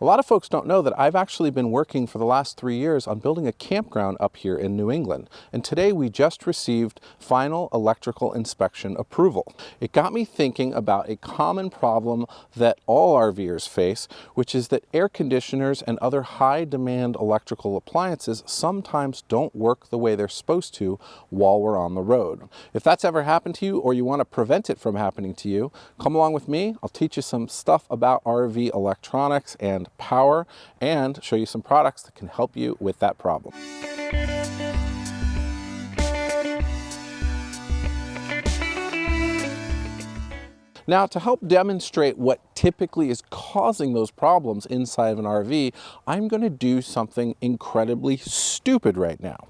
A lot of folks don't know that I've actually been working for the last 3 years on building a campground up here in New England. And today we just received final electrical inspection approval. It got me thinking about a common problem that all RVers face, which is that air conditioners and other high demand electrical appliances sometimes don't work the way they're supposed to while we're on the road. If that's ever happened to you or you want to prevent it from happening to you, come along with me. I'll teach you some stuff about RV electronics and power and show you some products that can help you with that problem. Now, to help demonstrate what typically is causing those problems inside of an RV, I'm going to do something incredibly stupid right now.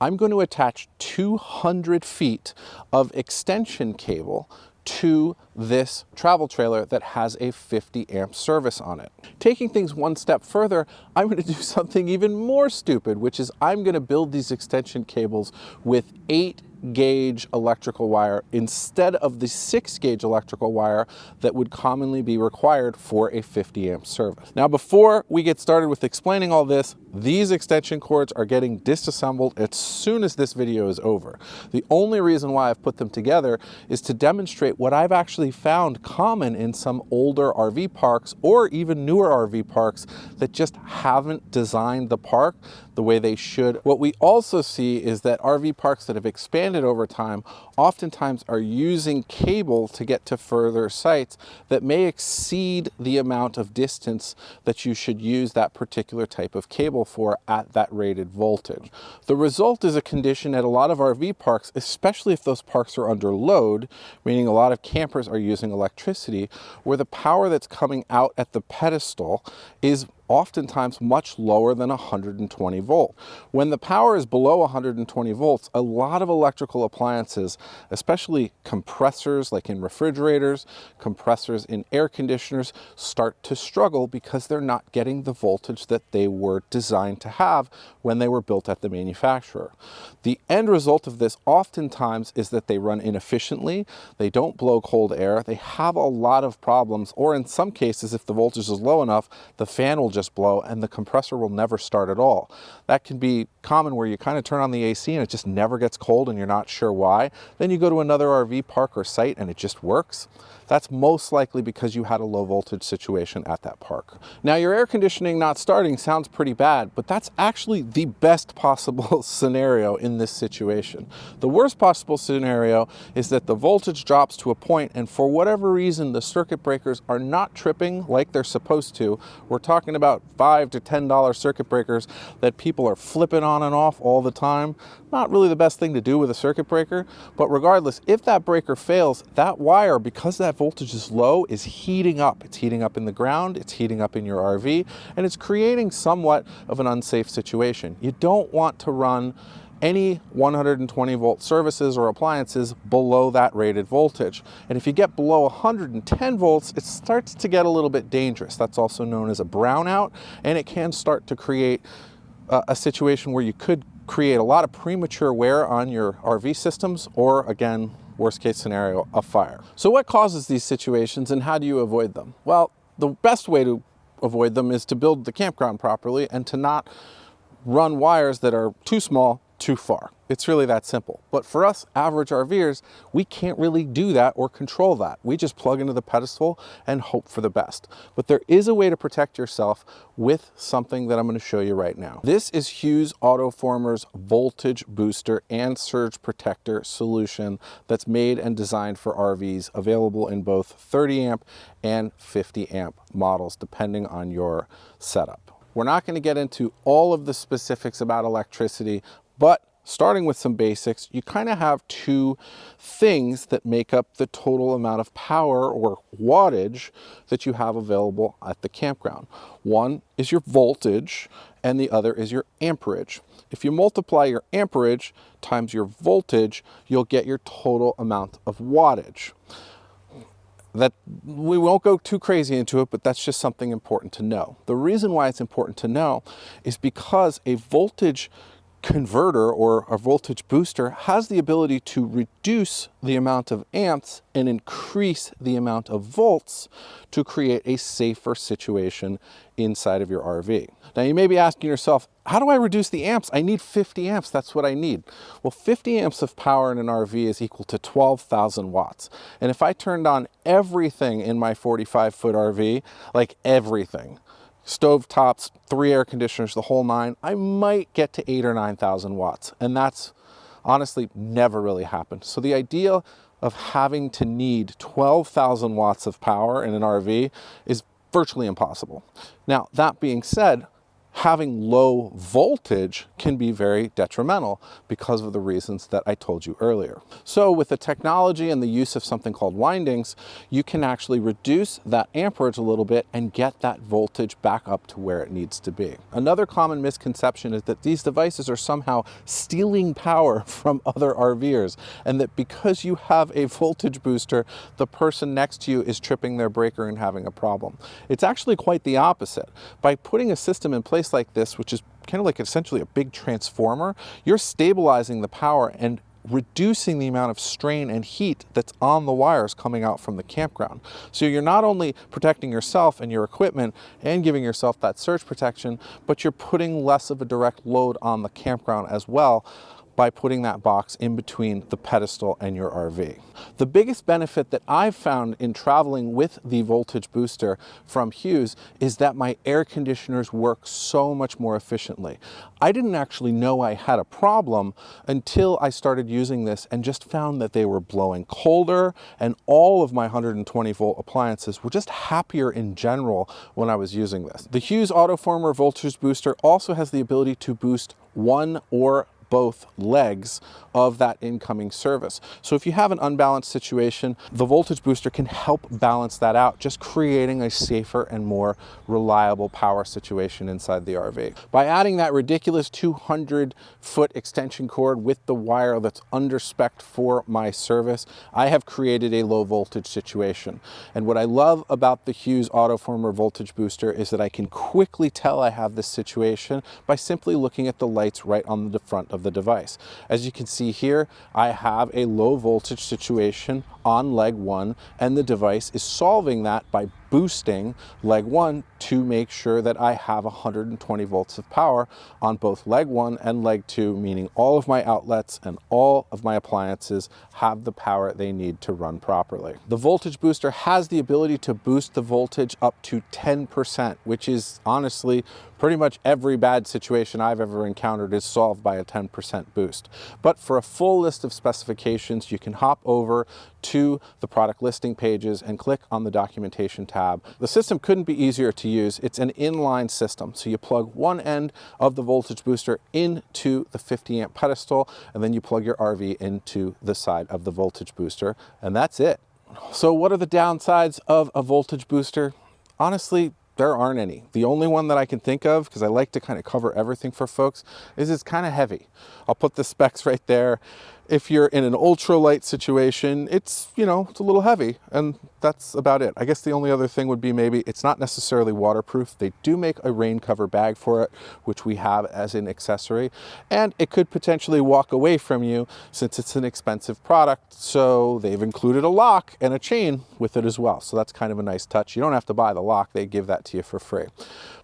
I'm going to attach 200 feet of extension cable to this travel trailer that has a 50 amp service on it. Taking things one step further, I'm going to do something even more stupid, which is I'm going to build these extension cables with 8-gauge electrical wire instead of the 6-gauge electrical wire that would commonly be required for a 50 amp service. Now, before we get started with explaining all this, these extension cords are getting disassembled as soon as this video is over. The only reason why I've put them together is to demonstrate what I've actually found common in some older RV parks or even newer RV parks that just haven't designed the park the way they should. What we also see is that RV parks that have expanded over time oftentimes are using cable to get to further sites that may exceed the amount of distance that you should use that particular type of cable for at that rated voltage. The result is a condition at a lot of RV parks, especially if those parks are under load, meaning a lot of campers are using electricity, where the power that's coming out at the pedestal is oftentimes much lower than 120 volt. When the power is below 120 volts, a lot of electrical appliances, especially compressors like in refrigerators, compressors in air conditioners, start to struggle because they're not getting the voltage that they were designed to have when they were built at the manufacturer. The end result of this oftentimes is that they run inefficiently, they don't blow cold air, they have a lot of problems, or in some cases, if the voltage is low enough, the fan will just blow and the compressor will never start at all. That can be common where you kind of turn on the AC and it just never gets cold and you're not sure why. Then you go to another RV park or site and it just works. That's most likely because you had a low voltage situation at that park. Now, your air conditioning not starting sounds pretty bad, but that's actually the best possible scenario in this situation. The worst possible scenario is that the voltage drops to a point and for whatever reason the circuit breakers are not tripping like they're supposed to. We're talking about $5 to $10 circuit breakers that people are flipping on and off all the time. Not really the best thing to do with a circuit breaker, but regardless, if that breaker fails, that wire, because that voltage is low, is heating up. It's heating up in the ground, it's heating up in your RV, and it's creating somewhat of an unsafe situation. You don't want to run any 120 volt services or appliances below that rated voltage. And if you get below 110 volts, it starts to get a little bit dangerous. That's also known as a brownout, and it can start to create a situation where you could create a lot of premature wear on your RV systems, or again, worst case scenario, a fire. So what causes these situations and how do you avoid them? Well, the best way to avoid them is to build the campground properly and to not run wires that are too small too far. It's really that simple. But for us average RVers, we can't really do that or control that. We just plug into the pedestal and hope for the best. But there is a way to protect yourself with something that I'm going to show you right now. This is Hughes Autoformer's voltage booster and surge protector solution that's made and designed for RVs, available in both 30 amp and 50 amp models, depending on your setup. We're not going to get into all of the specifics about electricity, but starting with some basics, you kind of have two things that make up the total amount of power or wattage that you have available at the campground. One is your voltage and the other is your amperage. If you multiply your amperage times your voltage, you'll get your total amount of wattage. That we won't go too crazy into it, but that's just something important to know. The reason why it's important to know is because a voltage converter or a voltage booster has the ability to reduce the amount of amps and increase the amount of volts to create a safer situation inside of your RV. Now you may be asking yourself, how do I reduce the amps? I need 50 amps, that's what I need. Well, 50 amps of power in an RV is equal to 12,000 watts. And if I turned on everything in my 45-foot RV, like everything, stove tops, 3 air conditioners, the whole 9, I might get to 8,000 or 9,000 watts. And that's honestly never really happened. So the idea of having to need 12,000 watts of power in an RV is virtually impossible. Now, that being said, having low voltage can be very detrimental because of the reasons that I told you earlier. So with the technology and the use of something called windings, you can actually reduce that amperage a little bit and get that voltage back up to where it needs to be. Another common misconception is that these devices are somehow stealing power from other RVers, and that because you have a voltage booster, the person next to you is tripping their breaker and having a problem. It's actually quite the opposite. By putting a system in place like this, which is kind of like essentially a big transformer, you're stabilizing the power and reducing the amount of strain and heat that's on the wires coming out from the campground. So you're not only protecting yourself and your equipment and giving yourself that surge protection, but you're putting less of a direct load on the campground as well by putting that box in between the pedestal and your RV. The biggest benefit that I've found in traveling with the voltage booster from Hughes is that my air conditioners work so much more efficiently. I didn't actually know I had a problem until I started using this and just found that they were blowing colder, and all of my 120 volt appliances were just happier in general when I was using this. The Hughes Autoformer voltage booster also has the ability to boost one or both legs of that incoming service. So if you have an unbalanced situation, the voltage booster can help balance that out, just creating a safer and more reliable power situation inside the RV. By adding that ridiculous 200-foot extension cord with the wire that's under spec for my service, I have created a low voltage situation. And what I love about the Hughes Autoformer voltage booster is that I can quickly tell I have this situation by simply looking at the lights right on the front of the device. As you can see here, I have a low voltage situation on leg 1, and the device is solving that by boosting leg 1 to make sure that I have 120 volts of power on both leg 1 and leg 2, meaning all of my outlets and all of my appliances have the power they need to run properly. The voltage booster has the ability to boost the voltage up to 10%, which is honestly pretty much every bad situation I've ever encountered is solved by a 10% boost. But for a full list of specifications, you can hop over to the product listing pages and click on the documentation tab. The system couldn't be easier to use. It's an inline system. So you plug one end of the voltage booster into the 50 amp pedestal, and then you plug your RV into the side of the voltage booster, and that's it. So what are the downsides of a voltage booster? Honestly, there aren't any. The only one that I can think of, because I like to kind of cover everything for folks, is it's kind of heavy. I'll put the specs right there. If you're in an ultralight situation, it's, it's a little heavy, and that's about it. I guess the only other thing would be maybe it's not necessarily waterproof. They do make a rain cover bag for it, which we have as an accessory, and it could potentially walk away from you since it's an expensive product. So they've included a lock and a chain with it as well. So that's kind of a nice touch. You don't have to buy the lock. They give that to you for free.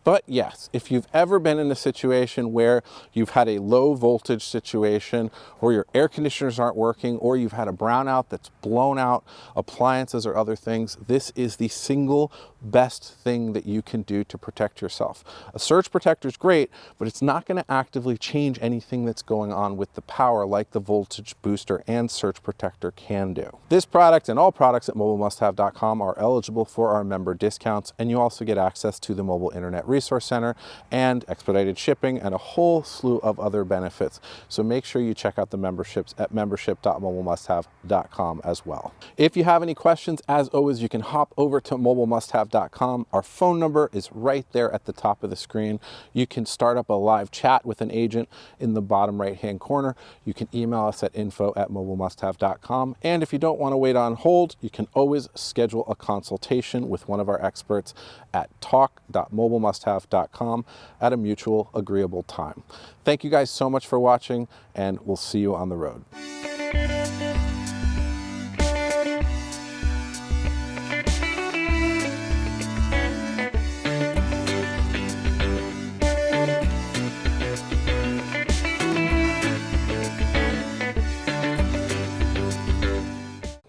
But yes, if you've ever been in a situation where you've had a low voltage situation, or your air conditioners aren't working, or you've had a brownout that's blown out appliances or other things, this is the single best thing that you can do to protect yourself. A surge protector is great, but it's not going to actively change anything that's going on with the power like the voltage booster and surge protector can do. This product and all products at mobilemust-have.com are eligible for our member discounts, and you also get access to the Mobile Internet Resource Center and expedited shipping and a whole slew of other benefits. So make sure you check out the memberships at at membership.mobilemustHave.com as well. If you have any questions, as always, you can hop over to mobilemusthave.com. Our phone number is right there at the top of the screen. You can start up a live chat with an agent in the bottom right-hand corner. You can email us at info@mobilemusthave.com. And if you don't want to wait on hold, you can always schedule a consultation with one of our experts at talk.mobilemusthave.com at a mutual agreeable time. Thank you guys so much for watching, and we'll see you on the road.